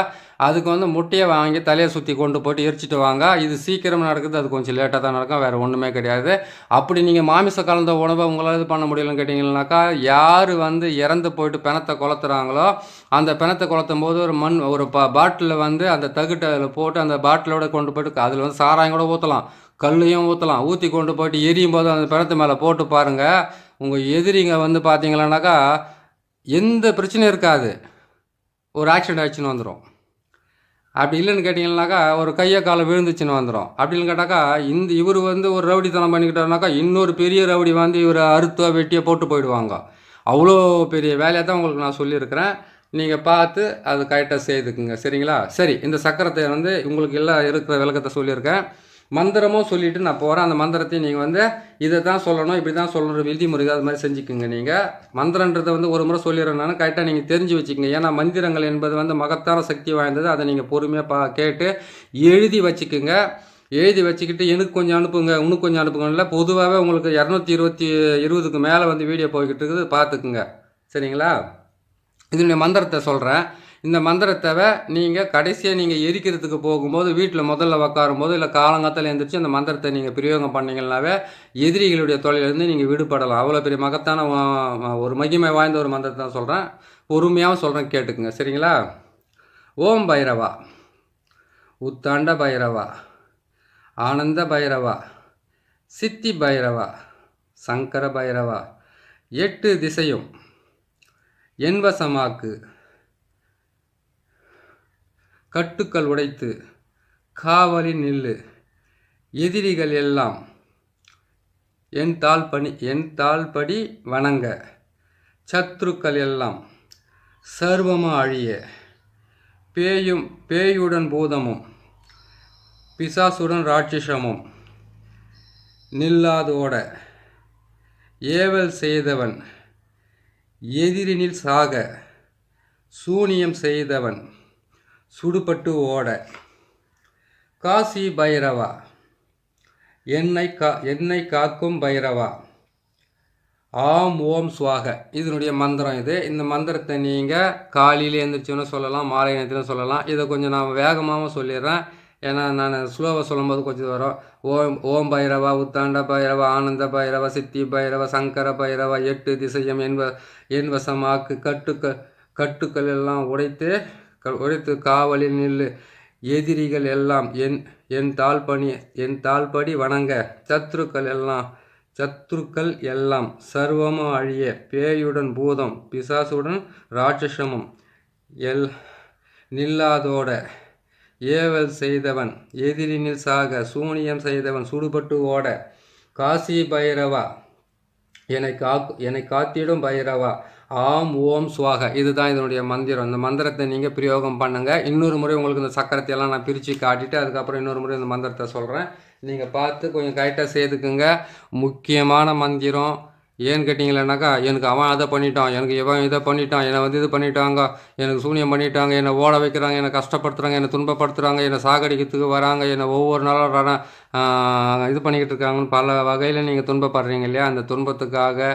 அதுக்கு வந்து முட்டையை வாங்கி தலையை சுற்றி கொண்டு போய்ட்டு எரிச்சிட்டு வாங்க. இது சீக்கிரம் நடக்குது, அது கொஞ்சம் லேட்டாக தான் நடக்கும், வேறு ஒன்றுமே கிடையாது. அப்படி நீங்கள் மாமிசம் கலந்த உணவை உங்களால் இது பண்ண முடியலன்னு கேட்டிங்கன்னாக்கா, யார் வந்து இறந்து போயிட்டு பிணத்தை கொளுத்துறாங்களோ அந்த பிணத்தை கொளுத்தும் போது ஒரு பாட்டிலில் வந்து அந்த தகுட்டை அதில் போட்டு அந்த பாட்டிலோட கொண்டு போய்ட்டு அதில் வந்து சாராயம் கூட ஊற்றலாம், கல்லையும் ஊற்றலாம். ஊற்றி கொண்டு போய்ட்டு எரியும் போது அந்த பிணத்து மேலே போட்டு பாருங்கள். உங்கள் எதிரிங்க வந்து பார்த்தீங்களானாக்கா எந்த பிரச்சனையும் இருக்காது, ஒரு ஆக்சிடென்ட் ஆச்சுன்னு வந்துடும். அப்படி இல்லைன்னு கேட்டிங்கன்னாக்கா ஒரு கையை காலை விழுந்துச்சுன்னு வந்துடும். அப்படின்னு கேட்டாக்கா இவர் வந்து ஒரு ரவுடித்தனம் பண்ணிக்கிட்டாருனாக்கா இன்னொரு பெரிய ரவுடி வந்து இவரை அறுத்தோ வெட்டியோ போட்டு போயிடுவாங்க. அவ்வளோ பெரிய வேலையை தான் உங்களுக்கு நான் சொல்லியிருக்கிறேன். நீங்கள் பார்த்து அது கரெக்டாக செய்துக்குங்க, சரிங்களா? சரி, இந்த சக்கரத்தை வந்து உங்களுக்கு எல்லாம் இருக்கிற விளக்கத்தை சொல்லியிருக்கேன். மந்திரமும் சொல்லிவிட்டு நான் போகிறேன். அந்த மந்திரத்தையும் நீங்கள் வந்து இதை தான் சொல்லணும், இப்படி தான் சொல்லணும், விதிமுறைகள் அது மாதிரி செஞ்சுக்குங்க. நீங்கள் மந்திரன்றதை வந்து ஒரு முறை சொல்லிடுறேன் நான், கரெக்டாக நீங்கள் தெரிஞ்சு வச்சுக்கோங்க. ஏன்னா மந்திரங்கள் என்பது வந்து மகத்தான சக்தி வாய்ந்தது. அதை நீங்கள் பொறுமையாக கேட்டு எழுதி வச்சுக்குங்க. எழுதி வச்சுக்கிட்டு எனக்கு கொஞ்சம் அனுப்புங்க, இன்னும் கொஞ்சம் அனுப்புங்கல்ல. பொதுவாகவே உங்களுக்கு 220க்கு மேலே வந்து வீடியோ போய்கிட்டு இருக்குது, பார்த்துக்குங்க, சரிங்களா? இதனுடைய மந்திரத்தை சொல்கிறேன். இந்த மந்திரத்தை நீங்கள் கடைசியாக நீங்கள் எரிக்கிறதுக்கு போகும்போது வீட்டில் முதல்ல உட்காரும்போது இல்லை காலங்காத்தில் எழுந்திரிச்சு அந்த மந்திரத்தை நீங்கள் பிரயோகம் பண்ணிங்கன்னாவே எதிரிகளுடைய தொழிலிருந்து நீங்கள் விடுபடலாம். அவ்வளோ பெரிய மகத்தான ஒரு மகிமை வாய்ந்த ஒரு மந்திரத்தை தான் சொல்கிறேன். பொறுமையாகவும் சொல்கிறேன், கேட்டுக்குங்க, சரிங்களா? ஓம் பைரவா, உத்தாண்ட பைரவா, ஆனந்த பைரவா, சித்தி பைரவா, சங்கர பைரவா, 8 திசையும் என்வசமாக்கு, கட்டுக்கள் உடைத்து காவலில் நில்லு, எதிரிகள் எல்லாம் என் தாள்படி வணங்க, சத்ருக்கள் எல்லாம் சர்வமா அழிய, பேயுடன் பூதமும் பிசாசுடன் ராட்சசமும் நில்லாதோட, ஏவல் செய்தவன் எதிரினில் சாக, சூனியம் செய்தவன் சுடுபட்டு ஓட, காசி பைரவா என்னை காக்கும் பைரவா, ஆம் ஓம் சுவாக. இதனுடைய மந்திரம் இது. இந்த மந்திரத்தை நீங்கள் காலையில் எழுந்திரிச்சோன்னு சொல்லலாம், மாலை நேரத்தில் சொல்லலாம். இதை கொஞ்சம் நான் வேகமாகவும் சொல்லிடுறேன், ஏன்னா நான் ஸ்லோவாக சொல்லும்போது கொஞ்சம் வரும். ஓம் பைரவா, உத்தாண்ட பைரவா, ஆனந்த பைரவா, சித்தி பைரவா, சங்கர பைரவா, 8 திசையும் என்வசமாக்கு, கட்டுக்கள் எல்லாம் உடைத்து காவலில் நில்லு, எதிரிகள் எல்லாம் என் தாள்படி வணங்க, சத்ருக்கள் எல்லாம் சர்வமும் அழிய, பேயுடன் பூதம் பிசாசுடன் ராட்சசமும் நில்லாதோட, ஏவல் செய்தவன் எதிரினில் சாக, சூனியம் செய்தவன் சுடுபட்டு ஓட, காசி பைரவா என்னை காத்திடும் பைரவா, ஆம் ஓம் சுவாக. இதுதான் இதனுடைய மந்திரம். இந்த மந்திரத்தை நீங்கள் பிரயோகம் பண்ணுங்கள். இன்னொரு முறை உங்களுக்கு இந்த சக்கரத்தையெல்லாம் நான் பிரித்து காட்டிட்டு அதுக்கப்புறம் இன்னொரு முறை இந்த மந்திரத்தை சொல்கிறேன். நீங்கள் பார்த்து கொஞ்சம் கரெக்டாக செய்துக்குங்க. முக்கியமான மந்திரம். ஏன்னு கேட்டிங்களேனாக்கா, எனக்கு அவன் அதை பண்ணிட்டான், எனக்கு இவன் இதை பண்ணிட்டான், என்னை வந்து இது பண்ணிட்டாங்க, எனக்கு சூனியம் பண்ணிட்டாங்க, என்னை ஓட வைக்கிறாங்க, என்னை கஷ்டப்படுத்துகிறாங்க, என்னை துன்பப்படுத்துகிறாங்க, என்னை சாகடிக்கிறதுக்கு வராங்க, என்னை ஒவ்வொரு நாளும் இது பண்ணிக்கிட்டு இருக்காங்கன்னு பல வகையில் நீங்கள் துன்பப்படுறீங்க இல்லையா? அந்த துன்பத்துக்காக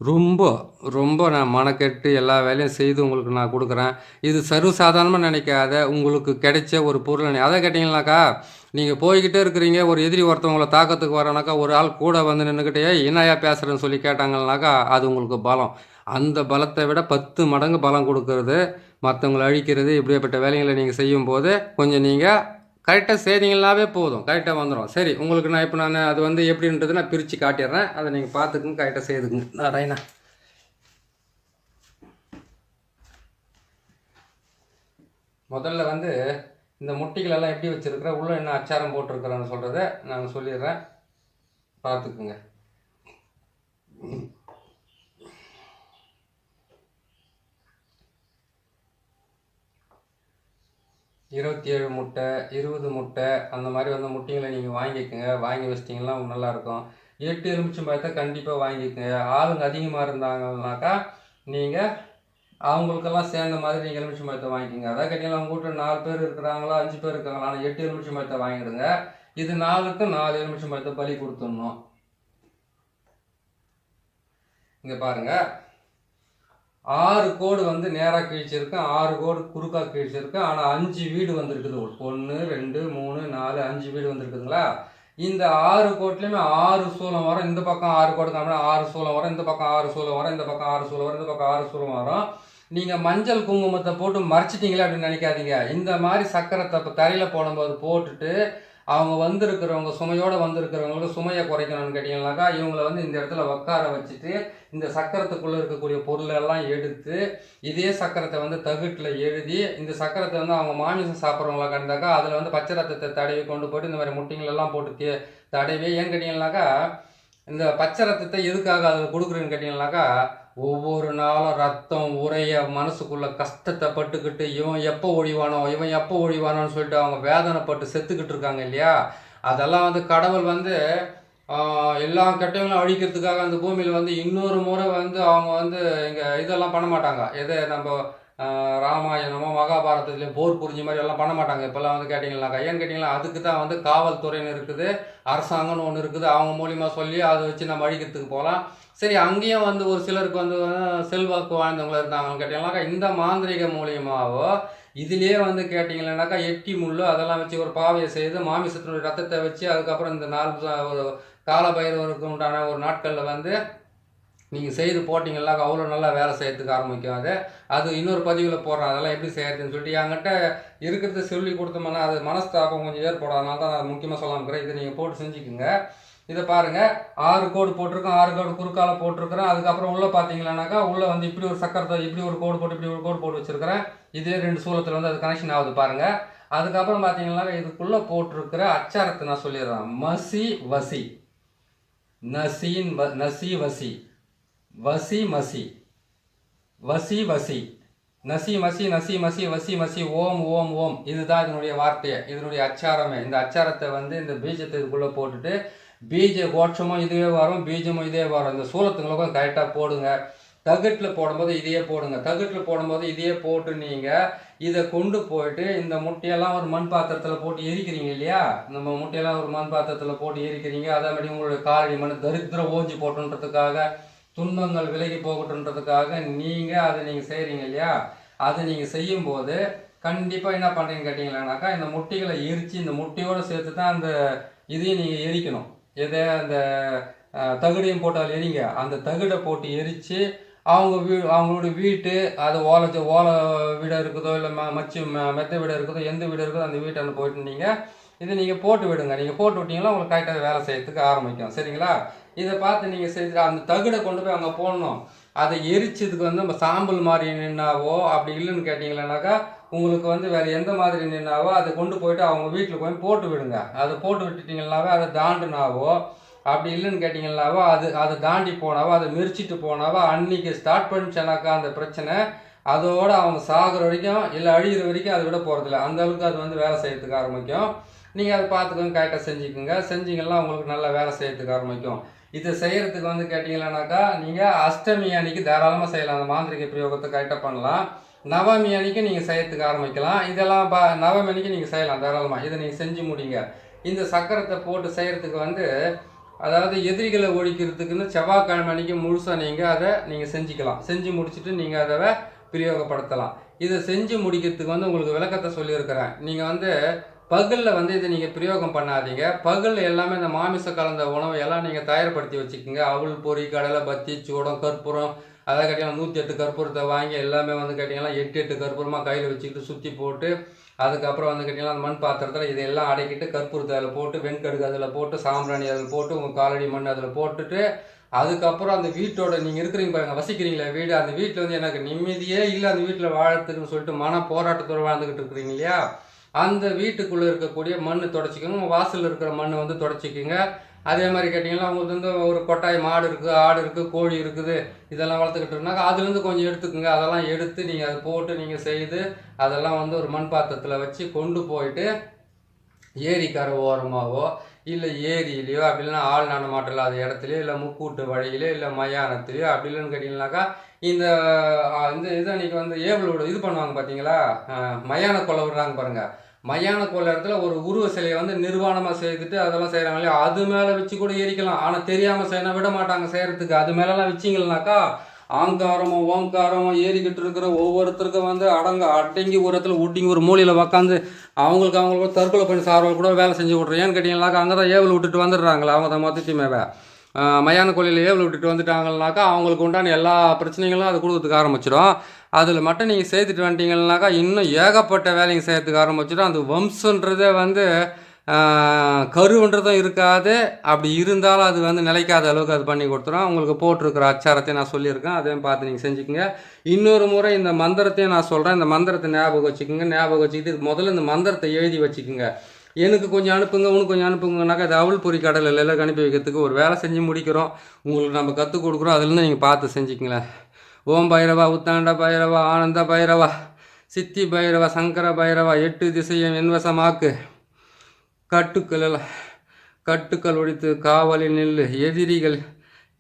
ரொம்ப நான் மனக்கெட்டு எல்லா வேலையும் செய்து உங்களுக்கு நான் கொடுக்குறேன். இது சர்வசாதாரணமாக நினைக்காத, உங்களுக்கு கிடைச்ச ஒரு பொருள். அதை கேட்டிங்கனாக்கா, நீங்கள் போய்கிட்டே இருக்கிறீங்க, ஒரு எதிரி ஒருத்தவங்களை தாக்கத்துக்கு வரனாக்கா ஒரு ஆள் கூட வந்து நின்றுக்கிட்டே என்னையா பேசுகிறேன்னு சொல்லி கேட்டாங்கன்னாக்கா அது உங்களுக்கு பலம். அந்த பலத்தை விட 10 மடங்கு பலம் கொடுக்கறது, மற்றவங்களை அழிக்கிறது. இப்படிப்பட்ட வேலைகளை நீங்கள் செய்யும்போது கொஞ்சம் நீங்கள் கரெக்டாக செய்தீங்கன்னாவே போதும், கரெக்டாக வந்துடும். சரி, உங்களுக்கு நான் அது வந்து எப்படின்றது நான் பிரித்து காட்டிடுறேன். அதை நீங்கள் பார்த்துக்குங்க, கரெக்டாக செய்துக்குங்க. நாராயணா, முதல்ல வந்து இந்த முட்டைகளெல்லாம் எப்படி வச்சுருக்கிறேன், உள்ளே என்ன அச்சாரம் போட்டிருக்கிறேன்னு சொல்கிறத நான் சொல்லிடுறேன், பார்த்துக்குங்க. 27 முட்டை, 20 முட்டை, அந்த மாதிரி வந்து முட்டைங்களை நீங்கள் வாங்கிக்கோங்க. வாங்கி வச்சிட்டிங்கன்னா நல்லாயிருக்கும். 8 எலுமிச்சம்பழத்தை கண்டிப்பாக வாங்கிக்கோங்க. ஆளுங்க அதிகமாக இருந்தாங்கன்னாக்கா நீங்கள் அவங்களுக்கெல்லாம் சேர்ந்த மாதிரி நீங்கள் எலுமிச்சம்பழத்தை வாங்கிக்கோங்க. அதான் கேட்டிங்கன்னா உங்கள் வீட்டில் 4 பேர் இருக்கிறாங்களா, 5 பேர் இருக்காங்களா, ஆனால் 8 எலுமிச்சம்பழத்தை வாங்கிடுங்க. இது 4க்கும் 4 எலுமிச்சம்பழத்தை பலி கொடுத்துடணும். இங்கே பாருங்கள், 6 கோடு வந்து நேராக கிழிச்சிருக்கு, 6 கோடு குறுக்கா கிழிச்சிருக்கு. ஆனால் 5 வீடு வந்திருக்குது. 1 2 3 4 5 வீடு வந்திருக்குதுங்களா? இந்த 6 கோட்லையுமே 6 சூலம் வரும். இந்த பக்கம் 6 கோடு காமினா 6 சூலம் வரும், இந்த பக்கம் 6 சூலம் வரும், இந்த பக்கம் 6 சூலம் வரும், இந்த பக்கம் 6 சூலம் வரும். நீங்கள் மஞ்சள் குங்குமத்தை போட்டு மறைச்சிட்டீங்களே அப்படின்னு நினைக்காதீங்க. இந்த மாதிரி சக்கரத்தை இப்போ தரையில் போடும்போது போட்டுட்டு அவங்க வந்திருக்கிறவங்க சுமையோடு வந்திருக்கிறவங்களுக்கு சுமையை குறைக்கணும்னு கேட்டிங்கன்னாக்கா இவங்களை வந்து இந்த இடத்துல உட்கார வச்சுட்டு இந்த சக்கரத்துக்குள்ளே இருக்கக்கூடிய பொருளெல்லாம் எடுத்து இதே சக்கரத்தை வந்து தகுட்டில் எழுதி இந்த சக்கரத்தை வந்து அவங்க மாமிசம் சாப்பிட்றவங்களா கண்டாக்கா அதில் வந்து பச்சை ரத்தத்தை தடவி கொண்டு போய்ட்டு இந்த மாதிரி முட்டைங்களெல்லாம் போட்டு தடவி ஏன்னு கேட்டிங்கன்னாக்கா இந்த பச்சை ரத்தத்தை எதுக்காக அதில் கொடுக்குறேன்னு கேட்டிங்கன்னாக்கா ஒவ்வொரு நாளும் ரத்தம் உரைய மனசுக்குள்ளே கஷ்டத்தை பட்டுக்கிட்டு இவன் எப்போ ஒழிவானோன்னு சொல்லிட்டு அவங்க வேதனைப்பட்டு செத்துக்கிட்டு இருக்காங்க இல்லையா? அதெல்லாம் வந்து கடவுள் வந்து எல்லா கெட்டவங்களும் அழிக்கிறதுக்காக அந்த பூமியில் வந்து இன்னொரு முறை வந்து அவங்க வந்து இங்கே இதெல்லாம் பண்ண மாட்டாங்க. எதை நம்ம ராமாயணமோ மகாபாரதத்துலேயும் போர் புரிஞ்ச மாதிரி எல்லாம் பண்ண மாட்டாங்க. இப்போல்லாம் வந்து கேட்டிங்கன்னாக்கா ஏன்னு கேட்டிங்கன்னா அதுக்கு தான் வந்து காவல்துறைன்னு இருக்குது, அரசாங்கம்னு ஒன்று இருக்குது. அவங்க மூலிமா சொல்லி அதை வச்சு நம்ம அழிக்கிறதுக்கு போகலாம். சரி, அங்கேயும் வந்து ஒரு சிலருக்கு வந்து செல்வாக்கு வாழ்ந்தவங்கள இருந்தாங்கன்னு கேட்டிங்கன்னாக்கா இந்த மாந்திரிக மூலியமாவோ இதுலேயே வந்து கேட்டிங்கன்னாக்கா எட்டி முள்ளு அதெல்லாம் வச்சு ஒரு பாவையை செய்து மாமிசத்தினுடைய ரத்தத்தை வச்சு அதுக்கப்புறம் இந்த ஒரு காலபைரவருக்கு உண்டான ஒரு நாட்களில் வந்து நீங்கள் செய்து போட்டிங்கன்னா அவ்வளோ நல்லா வேலை செய்யறதுக்கு ஆரம்பிக்கும். அது இன்னொரு பதிவில் போடுறேன் அதெல்லாம் எப்படி செய்யறதுன்னு சொல்லிட்டு என்கிட்ட இருக்கிறத சொல்லி கொடுத்தோம்னா அது மனஸ்தாபம் கொஞ்சம் ஏற்படாதனால தான் நான் முக்கியமாக சொல்லாமல் இருக்கிறேன். இதை நீங்கள் போட்டு செஞ்சுக்குங்க. இதை பாருங்கள், 6 கோடு போட்டிருக்கேன், 6 கோடு குறுக்கால போட்டிருக்கிறேன். அதுக்கப்புறம் உள்ளே பார்த்தீங்கன்னாக்கா உள்ளே வந்து இப்படி ஒரு சக்கரத்தை இப்படி ஒரு கோடு போட்டு இப்படி ஒரு கோடு போட்டு வச்சுருக்கிறேன். இதே 2 சூலத்தில் வந்து அது கனெக்ஷன் ஆகுது பாருங்கள். அதுக்கப்புறம் பார்த்தீங்கன்னா இதுக்குள்ளே போட்டிருக்கிற அச்சாரத்தை நான் சொல்லிடுறேன். மசி வசி, நசீன் நசி வசி, வசி மசி, வசி வசி, நசி மசி, நசி மசி, வசி மசி, ஓம் ஓம் ஓம். இதுதான் இதனுடைய வார்த்தையை, இதனுடைய அச்சாரமே. இந்த அச்சாரத்தை வந்து இந்த பீஜத்தை இதுக்குள்ளே போட்டுட்டு பீஜ கோட்சமும் இதுவே வரும், பீஜமும் இதே வரும். இந்த சூலத்துங்களுக்கும் கரெக்டாக போடுங்க. தகுட்டில் போடும்போது இதையே போடுங்க. தகுட்டில் போடும்போது இதையே போட்டு நீங்கள் இதை கொண்டு போயிட்டு இந்த முட்டையெல்லாம் ஒரு மண் பாத்திரத்தில் போட்டு எரிக்கிறீங்க இல்லையா? நம்ம முட்டையெல்லாம் ஒரு மண் பாத்திரத்தில் போட்டு எரிக்கிறீங்க. அதே மாதிரி உங்களுடைய காலடி மண் தரித்திரம் ஓஞ்சி போட்டுன்றதுக்காக துன்பங்கள் விலகி போகட்டுன்றதுக்காக நீங்கள் அதை நீங்கள் செய்கிறீங்க இல்லையா? அதை நீங்கள் செய்யும்போது கண்டிப்பாக என்ன பண்ணுறீங்கன்னு கேட்டிங்களானாக்கா இந்த முட்டைகளை எரித்து இந்த முட்டையோடு சேர்த்து தான் அந்த இதையும் நீங்கள் எரிக்கணும். எதை அந்த தகுடையும் போட்டால் எரிங்க. அந்த தகுடை போட்டு எரித்து அவங்களோட வீட்டு அது ஓலை வீடாக இருக்குதோ இல்லை மெத்த வீடாக இருக்குதோ எந்த வீடு இருக்குதோ அந்த வீட்டை போயிட்டு நீங்கள் இதை நீங்கள் போட்டு விடுங்க. நீங்கள் போட்டு விட்டீங்கன்னா உங்களுக்கு கரெக்டாக வேலை செய்யறதுக்கு ஆரம்பிக்கும். சரிங்களா? இதை பார்த்து நீங்கள் செஞ்சு அந்த தகுடை கொண்டு போய் அங்கே போடணும். அதை எரிச்சதுக்கு வந்து நம்ம சாம்பல் மாதிரி நின்னாவோ அப்படி இல்லைன்னு கேட்டிங்களானாக்கா உங்களுக்கு வந்து வேறு எந்த மாதிரி நின்னாவோ அதை கொண்டு போயிட்டு அவங்க வீட்டில் போய் போட்டு விடுங்க. அதை போட்டு விட்டுட்டிங்கனாவே அதை தாண்டினாவோ அப்படி இல்லைன்னு கேட்டிங்கன்னாவோ அதை தாண்டி போனாவோ அதை மிரிச்சிட்டு போனாவோ அன்றைக்கி ஸ்டார்ட் பண்ணிச்சனாக்கா அந்த பிரச்சனை அதோடு அவங்க சாகிற வரைக்கும் இல்லை அழிகிற வரைக்கும் அதை விட போகிறதில்ல. அந்த அளவுக்கு அது வந்து வேலை செய்யறதுக்கு ஆரம்பிக்கும். நீங்கள் அதை பார்த்துக்கோங்க, கரெக்டாக செஞ்சுக்கோங்க. செஞ்சிங்கன்னா உங்களுக்கு நல்லா வேலை செய்யறதுக்கு ஆரம்பிக்கும். இதை செய்கிறதுக்கு வந்து கேட்டிங்கன்னாக்கா நீங்கள் அஷ்டமி அன்னைக்கு தாராளமாக செய்யலாம். அந்த மாந்திரிக பிரயோகத்தை கரெக்டாக பண்ணலாம். நவமி அன்னைக்கு நீங்கள் செய்யறதுக்கு ஆரம்பிக்கலாம். இதெல்லாம் நவமி அன்னைக்கு நீங்கள் செய்யலாம் தாராளமாக. இதை நீங்கள் செஞ்சு முடிங்க. இந்த சக்கரத்தை போட்டு செய்கிறதுக்கு வந்து அதாவது எதிரிகளை ஒழிக்கிறதுக்குன்னு செவ்வாய்க்கிழமை அன்னைக்கு முழுசாக நீங்கள் செஞ்சுக்கலாம். செஞ்சு முடிச்சுட்டு நீங்கள் அதை பிரயோகப்படுத்தலாம். இதை செஞ்சு முடிக்கிறதுக்கு வந்து உங்களுக்கு விளக்கத்தை சொல்லியிருக்கிறேன். நீங்கள் வந்து பகலில் வந்து இதை நீங்கள் பிரயோகம் பண்ணாதீங்க. பகலில் எல்லாமே இந்த மாமிச கலந்த உணவை எல்லாம் நீங்கள் தயார்படுத்தி வச்சுக்கோங்க. அவள் பொறி கடலை பத்தி சூடம் கற்பூரம் அதை கேட்டிங்கன்னா 108 கற்பூரத்தை வாங்கி எல்லாமே வந்து கேட்டிங்கன்னா 8 கற்பூரமாக கையில் வச்சுக்கிட்டு சுற்றி போட்டு அதுக்கப்புறம் வந்து கேட்டிங்கன்னா அந்த மண் பாத்திரத்தில் இதெல்லாம் அடைக்கிட்டு கற்பூரத்தை அதில் போட்டு வெண்கடுகு அதில் போட்டு சாம்பிராணி அதில் போட்டு உங்கள் காலடி மண் அதில் போட்டுட்டு அதுக்கப்புறம் அந்த வீட்டோட நீங்கள் இருக்கிறீங்க பாருங்கள், வசிக்கிறீங்களா வீடு, அந்த வீட்டில் வந்து எனக்கு நிம்மதியே இல்லை அந்த வீட்டில் வாழறதுக்குன்னு சொல்லிட்டு மன போராட்டத்தோடு வாழ்ந்துக்கிட்டு இருக்கிறீங்க இல்லையா? அந்த வீட்டுக்குள்ளே இருக்கக்கூடிய மண் தொடச்சிக்கோங்க. உங்கள் வாசலில் இருக்கிற மண் வந்து தொடச்சிக்கோங்க. அதே மாதிரி கேட்டிங்கன்னா உங்களுக்கு வந்து ஒரு கொட்டாய் மாடு இருக்குது, ஆடு இருக்குது, கோழி இருக்குது, இதெல்லாம் வளர்த்துக்கிட்டு இருந்தாக்கா அதுலேருந்து கொஞ்சம் எடுத்துக்கோங்க. அதெல்லாம் எடுத்து நீங்கள் அதை போட்டு நீங்கள் செய்து அதெல்லாம் வந்து ஒரு மண் பாத்திரத்தில் வச்சு கொண்டு போயிட்டு ஏரிக்கரை ஓரமாகவோ இல்லை ஏரியிலையோ அப்படி இல்லைன்னா ஆள் நடமாட்டம் இல்லாத இடத்துலையோ இல்லை முக்கூட்டு வழியிலையோ இல்லை மயானத்துலையோ அப்படி இல்லைன்னு கேட்டிங்கனாக்கா இந்த இதை அன்றைக்கி வந்து ஏவலோட இது பண்ணுவாங்க பார்த்தீங்களா, மயான கொலை விடுறாங்க பாருங்கள். மயான கொலை இடத்துல ஒரு உருவ சிலையை வந்து நிர்வாணமாக செய்துட்டு அதெல்லாம் செய்கிறாங்க இல்லையா? அது மேலே வச்சு கூட எரிக்கலாம். ஆனால் தெரியாமல் செய்யணும் விட மாட்டாங்க செய்கிறதுக்கு. அது மேலெலாம் வச்சிங்கனாக்கா ஆங்காரமோ ஓங்காரமோ ஏறிக்கிட்டு இருக்கிற ஒவ்வொருத்தருக்கும் வந்து அடங்கி ஒரு இடத்துல ஒட்டிங்கி ஒரு மூலையில் உக்காந்து அவங்களுக்கு தற்கொலை பண்ணி சார்வர்கள் கூட வேலை செஞ்சு விட்றேன். ஏன்னு கேட்டிங்கனாக்கா அங்கே தான் ஏவல் விட்டுட்டு வந்துடுறாங்களா, அவங்க தான் மொத்தத்தையுமே மயான கொள்ளையில் ஏவல் விட்டுட்டு வந்துட்டாங்கனாக்கா அவங்களுக்கு உண்டான எல்லா பிரச்சனைகளும் அது கொடுக்கறதுக்கு ஆரம்பிச்சிடும். அதில் மட்டும் நீங்கள் சேர்த்துட்டு வந்துட்டீங்கன்னாக்கா இன்னும் ஏகப்பட்ட வேலைங்க செய்யறதுக்கு ஆரம்பிச்சிடும். அந்த வம்சன்றதே வந்து கருவுன்றதும் இருக்காது. அப்படி இருந்தாலும் அது வந்து நிலைக்காத அளவுக்கு அது பண்ணி கொடுத்துரும். உங்களுக்கு போட்டிருக்கிற அச்சாரத்தையும் நான் சொல்லியிருக்கேன், அதையும் பார்த்து நீங்கள் செஞ்சுக்கோங்க. இன்னொரு முறை இந்த மந்திரத்தையும் நான் சொல்கிறேன், இந்த மந்திரத்தை ஞாபகம் வச்சுக்கோங்க. ஞாபகம் வச்சுக்கிட்டு முதல்ல இந்த மந்திரத்தை எழுதி வச்சுக்கோங்க. எனக்கு கொஞ்சம் அனுப்புங்க, உனக்கு கொஞ்சம் அனுப்புங்கனாக்கா அது அவள் பொறி கடலில் எல்லாம் அனுப்பி வைக்கிறதுக்கு ஒரு வேலை செஞ்சு முடிக்கிறோம். உங்களுக்கு நம்ம கற்றுக் கொடுக்குறோம், அதுலேருந்து நீங்கள் பார்த்து செஞ்சுக்கங்களேன். ஓம் பைரவா, உத்தாண்ட பைரவா, ஆனந்த பைரவா, சித்தி பைரவா, சங்கர பைரவா, 8 திசையும் என்வசமாக்கு, கட்டுக்கள் ஒழித்து காவலில் நில்லு, எதிரிகள்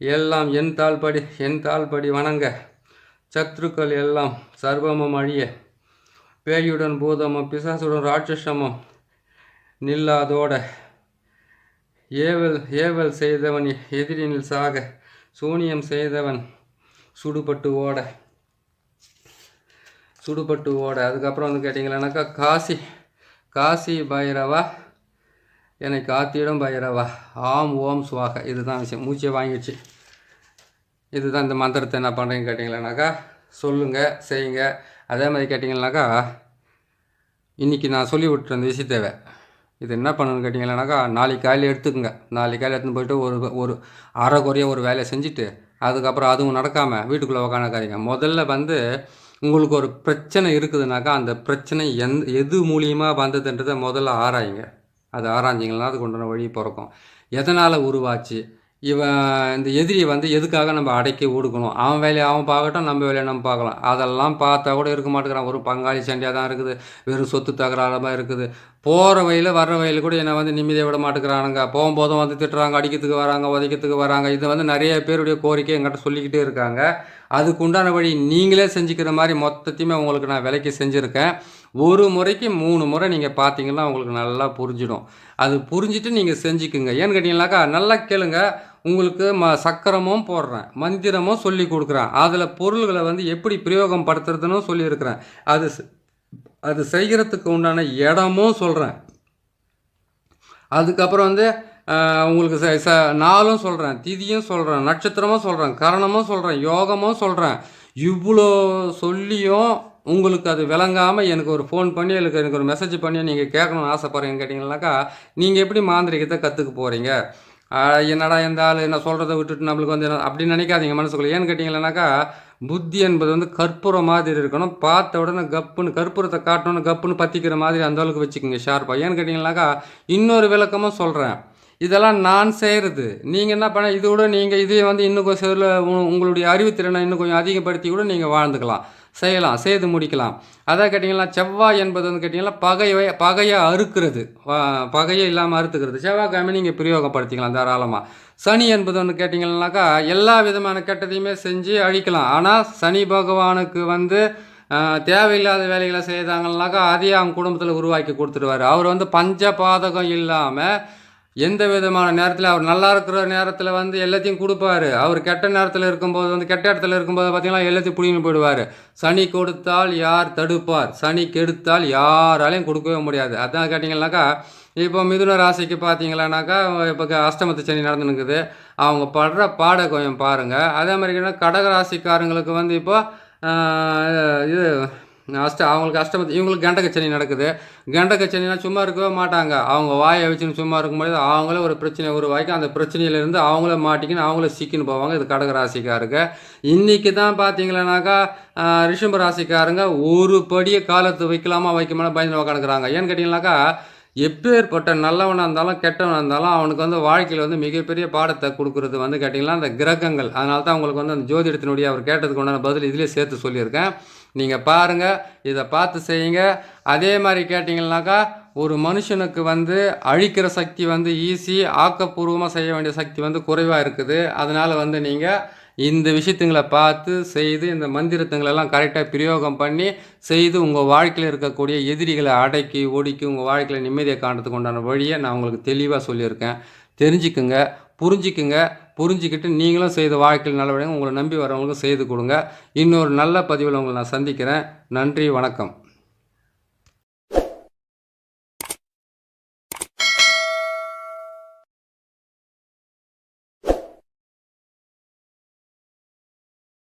எல்லாம் என் தாழ்படி வணங்க, சத்ருக்கள் எல்லாம் சர்வமும் அழிய, பேயுடன் பூதமும் பிசாசுடன் ராட்சசமும் நில்லாதோட, ஏவல் செய்தவன் எதிரினில் சாக, சூனியம் செய்தவன் சுடுபட்டு ஓட. அதுக்கப்புறம் வந்து கேட்டிங்களானாக்கா காசி பைரவா என்னை காத்திடும் பைரவா, ஆம் ஓம் சுவாக. இதுதான் விஷயம். மூச்சை வாங்கிடுச்சு. இதுதான் இந்த மந்திரத்தை என்ன பண்ணுறீங்கன்னு கேட்டிங்களானாக்கா சொல்லுங்கள், செய்யுங்க. அதே மாதிரி கேட்டிங்கன்னாக்கா இன்றைக்கி நான் சொல்லி விட்டுற இந்த விஷயத்தேவை இது என்ன பண்ணணும்னு கேட்டிங்களானாக்கா நாளைக்கு காலையில் எடுத்துக்கோங்க. நாளைக்கு காலையில் எடுத்துன்னு போய்ட்டு ஒரு அரை குறைய ஒரு வேலையை செஞ்சுட்டு அதுக்கப்புறம் அதுவும் நடக்காமல் வீட்டுக்குள்ளே உக்காந்துக்காதீங்க. முதல்ல வந்து உங்களுக்கு ஒரு பிரச்சனை இருக்குதுனாக்கா அந்த பிரச்சனை எது மூலியமாக வந்ததுன்றதை முதல்ல ஆராயுங்க. அது ஆராய்ஞ்சிங்கன்னா அதுக்கு உண்டான வழி பிறக்கும். எதனால் உருவாச்சு, இந்த எதிரியை வந்து எதுக்காக நம்ம அடக்கி ஒடுக்கணும், அவன் வேலையை அவன் பார்க்கட்டும், நம்ம வேலையை நம்ம பார்க்கலாம். அதெல்லாம் பார்த்தா கூட இருக்க மாட்டேங்கிறான். ஒரு பங்காளி சண்டையாக தான் இருக்குது, வெறும் சொத்து தகராறாக இருக்குது. போகிற வயலில் வர்ற வயலில் கூட என்னை வந்து நிம்மதியை விட மாட்டேங்கிறானுங்க. போகும்போதும் வந்து திட்டுறாங்க, அடிக்கிறதுக்கு வராங்க, உதைக்கிறதுக்கு வராங்க. இது வந்து நிறைய பேருடைய கோரிக்கை எங்கிட்ட சொல்லிக்கிட்டே இருக்காங்க. அதுக்கு உண்டான வழி நீங்களே செஞ்சுக்கிற மாதிரி மொத்தத்தையுமே உங்களுக்கு நான் விலைக்கு செஞ்சுருக்கேன். ஒரு முறைக்கு 3 முறை நீங்கள் பார்த்தீங்கன்னா உங்களுக்கு நல்லா புரிஞ்சிடும். அது புரிஞ்சுட்டு நீங்கள் செஞ்சுக்குங்க. ஏன்னு கேட்டிங்கனாக்கா நல்லா கேளுங்க. உங்களுக்கு சக்கரமும் போடுறேன், மந்திரமும் சொல்லி கொடுக்குறேன். அதில் பொருள்களை வந்து எப்படி பிரயோகம் படுத்துறதுன்னு சொல்லியிருக்கிறேன். அது செய்கிறதுக்கு உண்டான இடமும் சொல்கிறேன். அதுக்கப்புறம் வந்து உங்களுக்கு நாளும் சொல்கிறேன், திதியும் சொல்கிறேன், நட்சத்திரமும் சொல்கிறேன், கரணமும் சொல்கிறேன், யோகமும் சொல்கிறேன். இவ்வளோ சொல்லியும் உங்களுக்கு அது விளங்காமல் எனக்கு ஒரு ஃபோன் பண்ணி எனக்கு ஒரு மெசேஜ் பண்ணி நீங்கள் கேட்கணும்னு ஆசைப்பட்றீங்கன்னு கேட்டிங்கனாக்கா நீங்கள் எப்படி மாந்திரிகத்தை கற்றுக்க போகிறீங்க? என்னடா இந்த ஆள் என்ன சொல்கிறத விட்டுட்டு நம்மளுக்கு வந்து என்ன அப்படின்னு நினைக்காதீங்க மனசுக்குள்ளே. ஏன்னு கேட்டிங்கன்னாக்கா புத்தி என்பது வந்து கற்பூரம் மாதிரி இருக்கணும். பார்த்த உடனே கப்புன்னு கற்பூரத்தை காட்டணுன்னு கப்புன்னு பற்றிக்கிற மாதிரி அந்த அளவுக்கு வச்சுக்கோங்க ஷார்ப்பாக. ஏன்னு கேட்டிங்கனாக்கா இன்னொரு விளக்கமும் சொல்கிறேன். இதெல்லாம் நான் செய்கிறது. நீங்கள் என்ன பண்ண இதோட நீங்கள் இதே வந்து இன்னும் கொஞ்சம் உங்களுடைய அறிவுத்திறனை இன்னும் கொஞ்சம் அதிகப்படுத்தி கூட நீங்கள் வாழ்ந்துக்கலாம், செய்யலாம், செய்து முடிக்கலாம். அதான் கேட்டிங்கன்னா செவ்வாய் என்பது வந்து கேட்டிங்கன்னா பகையை அறுக்கிறது, பகையை இல்லாமல் அறுத்துக்கிறது. செவ்வாய்க்கிழமை நீங்கள் பிரயோகப்படுத்திக்கலாம் தாராளமாக. சனி என்பது வந்து கேட்டிங்கன்னாக்கா எல்லா விதமான கெட்டதையுமே செஞ்சு அழிக்கலாம். ஆனால் சனி பகவானுக்கு வந்து தேவையில்லாத வேலைகளை செய்தாங்கன்னாக்கா அதையே அவங்க குடும்பத்தில் உருவாக்கி கொடுத்துடுவார். அவர் வந்து பஞ்சபாதகம் இல்லாமல் எந்த விதமான நேரத்தில் அவர் நல்லா இருக்கிற நேரத்தில் வந்து எல்லாத்தையும் கொடுப்பாரு. அவர் கெட்ட நேரத்தில் இருக்கும்போது வந்து கெட்ட இடத்துல இருக்கும்போது பார்த்திங்கன்னா எல்லாத்தையும் பிடிங்கி போயிடுவார். சனி கொடுத்தால் யார் தடுப்பார், சனி கெடுத்தால் யாராலையும் கொடுக்கவே முடியாது. அதான் கேட்டிங்கன்னாக்கா இப்போ மிதுன ராசிக்கு பார்த்தீங்களானாக்கா இப்போ அஷ்டமத்து சனி நடந்துனுக்குது. அவங்க படுற பாட கொஞ்சம் பாருங்கள். அதே மாதிரி கடக ராசிக்காரங்களுக்கு வந்து இப்போ இது அவங்களுக்கு அஷ்டமத்து, இவங்களுக்கு கண்டகச்சனி நடக்குது. கண்டகச்சனினா சும்மா இருக்கவே மாட்டாங்க. அவங்க வாயை வச்சுன்னு சும்மா இருக்கும்போது அவங்களே ஒரு பிரச்சனை உருவாக்கி அந்த பிரச்சனையிலேருந்து அவங்கள மாட்டிக்கின்னு அவங்கள சிக்கின்னு போவாங்க. இது கடக ராசிக்காரங்க. இன்றைக்கி தான் பார்த்தீங்களானாக்கா ரிஷப ராசிக்காரங்க ஒரு படியை காலத்து வைக்கலாமா வைக்கலாமா பயந்து உக்காந்துக்கிறாங்க. ஏன்னு கேட்டிங்கனாக்கா எப்பேற்பட்ட நல்லவனாக இருந்தாலும் கெட்டவனாக இருந்தாலும் அவனுக்கு வந்து வாழ்க்கையில் வந்து மிகப்பெரிய பாடத்தை கொடுக்குறது வந்து கேட்டிங்கன்னா அந்த கிரகங்கள். அதனால தான் அவங்களுக்கு வந்து அந்த ஜோதிடத்தினுடைய அவர் கேட்டதுக்கு உண்டான பதில் இதிலே சேர்த்து சொல்லியிருக்கேன். நீங்கள் பாருங்கள், இதை பார்த்து செய்யுங்க. அதே மாதிரி கேட்டிங்கன்னாக்கா ஒரு மனுஷனுக்கு வந்து அழிக்கிற சக்தி வந்து ஈஸி, ஆக்கப்பூர்வமாக செய்ய வேண்டிய சக்தி வந்து குறைவாக இருக்குது. அதனால் வந்து நீங்கள் இந்த விஷயத்துங்களை பார்த்து செய்து இந்த மந்திரத்துங்களெல்லாம் கரெக்டாக பிரயோகம் பண்ணி செய்து உங்கள் வாழ்க்கையில் இருக்கக்கூடிய எதிரிகளை அடக்கி ஒடுக்கி உங்கள் வாழ்க்கையில் நிம்மதியை காண்றதுக்கு உண்டான வழியை நான் உங்களுக்கு தெளிவாக சொல்லியிருக்கேன். தெரிஞ்சுக்குங்க. புரிஞ்சுக்குங்க. புரிஞ்சுக்கிட்டு நீங்களும் செய்து வாழ்க்கையில் நல்லபடியாக உங்களை நம்பி வரவங்களுக்கும் செய்து கொடுங்க. இன்னொரு நல்ல பதிவில் உங்களை நான் சந்திக்கிறேன். நன்றி, வணக்கம்.